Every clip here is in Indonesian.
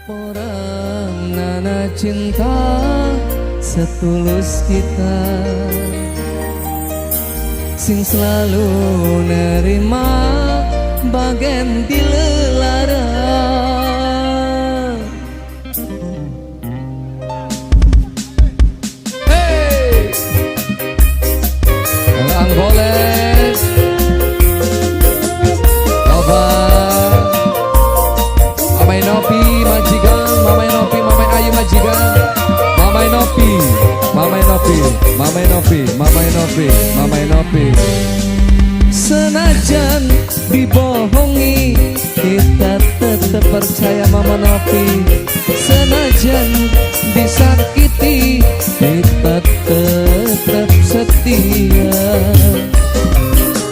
Orang nana cinta setulus kita, sing selalu nerima bagian di lelara. Hey, Anggoles, coba Mamai Nopi majikan, Mamai Nopi, Mamai Ayu majikan, Mamai Nopi, Mamai Nopi, Mamai Nopi, Mamai Nopi, Mamai Nopi. Senajan dibohongi, kita tetap percaya Mama Nopi. Senajan disakiti, kita tetap setia.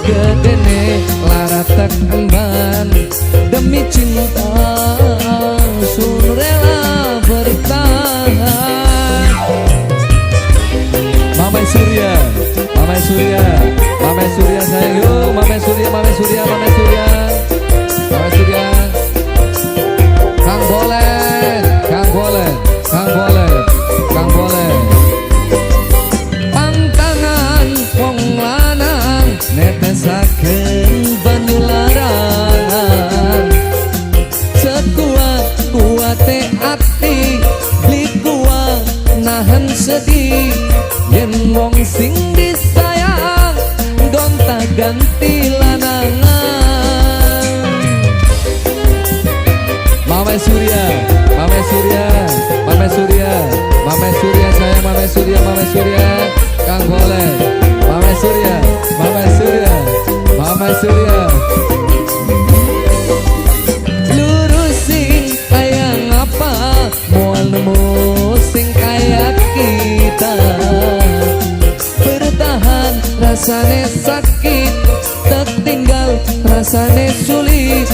Gedene lara tak emban, demi cinta sun rela bertahan. Mamai Surya, Mamai Surya, Mamai Surya sayang yuk, Mamai Surya, Mamai Surya, Mamai Surya, Mamai Surya. Kang Bolen, Kang Bolen, Kang Bolen, Kang Bolen. Pantangan wong lanang netesaken banyu larangan. Sekuat-kuate ati beli kuat nahan sedih. Yen wong sing disayang gonta ganti lanangan. Mamai Surya, Mamai Surya, Mamai Surya, Mamai Surya sayang, Mamai Surya, Mamai Surya. Kang Bolen, Mamai Surya, Mamai Surya, Mamai Surya. Lurusin kayak ngapa, mau nemu sing kayak kita. Bertahan rasane sakit, tertinggal rasane sulit.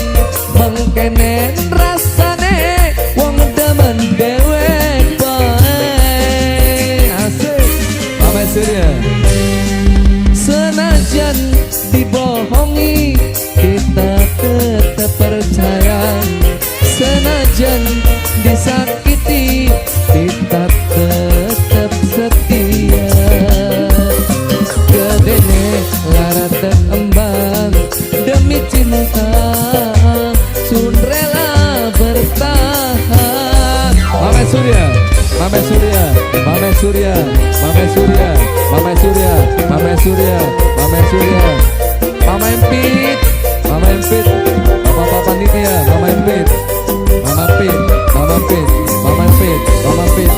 Mengkene rasane wong demen dewek bae. Asik Mamai Surya. Senajan dibohongi, kita tetap percaya. Senajan disakiti, kita tetap setia. Gedene lara terembang, demi cinta sun rela bertahan. Mamai Surya, Mamai Surya, Mamai Surya, Mamai Surya, Mamai Surya, Mamai Surya, Mamai Surya. Mama Empit, Mama Empit, Bapak panitia, Mama Empit, Mama Empit, Mama Empit, Mama Empit, Mama Empit.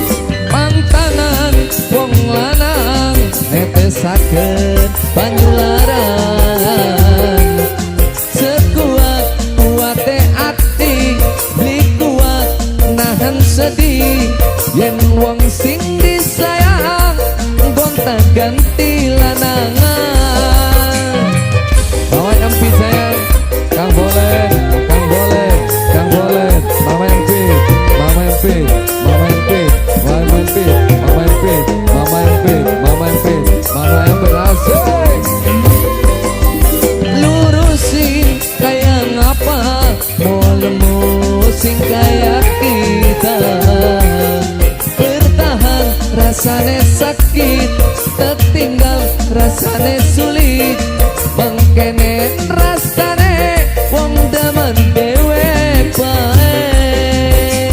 Pantangan wong lanang netesaken banyu larangan. Sekuat-kuate ati beli kuat nahan sedih. Yen wong sing disayang gonta ganti lanangan. Mama Empit sayang, Kang Bolen, Kang Bolen, Kang Bolen. Mama Empit, Mama Empit, Mama Empit, Mama Empit, Mama Empit, Mama Empit, Mama Empit, Mama Empit. Asik. Lurusin kayak ngapa, mau lemu sing kayak kita. Bertahan rasane sakit, tertinggal rasane sulit. Mengkene rasane wong demen dewek bae.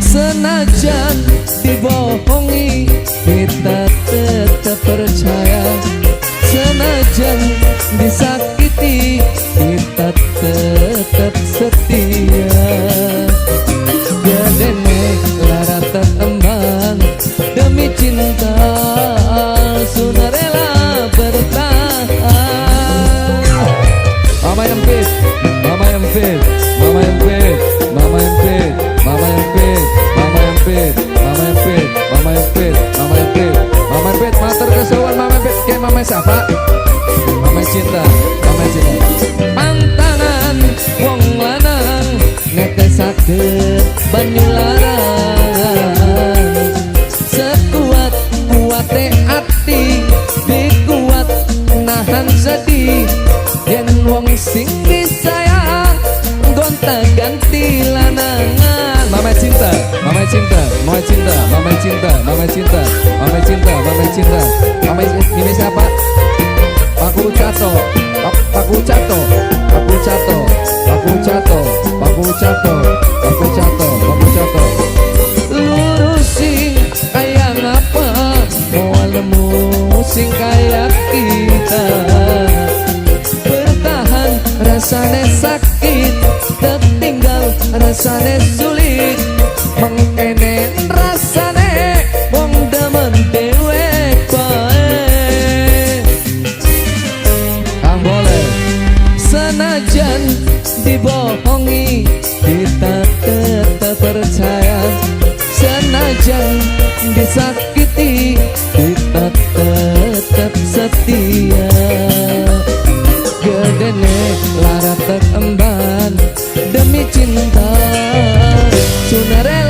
Senajan dibohongi, kita tetap percaya. Senajan disakiti, kita tetap setia. Gedene lara terembang, demi cinta sun rela bertahan. Mama Empit, Mama Empit, Mama Empit, Mama Empit, Mama Empit, Mama Empit, Mama Empit, Mama Empit, Mama Empit, Mama Empit. Matur kesuwun Mama Empit, ke Mama siapa? Mama Cinta, Mama Cinta. Pantangan wong lanang netesaken banyu larangan. Sekuat-kuate ati di kuat nahan sedih. Yen wong sing disayang gonta ganti lanangan. Mama cinta, mama cinta, mama cinta, mama cinta, mama cinta, mama cinta, mama cinta. Mama ini siapa? Paku Cato, Paku Cato, Paku Cato, Paku Cato, Paku Cato, Paku Cato, Paku Cato. Lurusin kayak ngapa? Mau nemu sing kayak kita. Bertahan rasane sakit, tertinggal rasane sulit. Mengkene rasane wong demen dewek bae. Boleh senajan dibohongi kita tetap percaya, senajan disakiti kita tetap setia. Gedene lara tekemban demi cinta sunare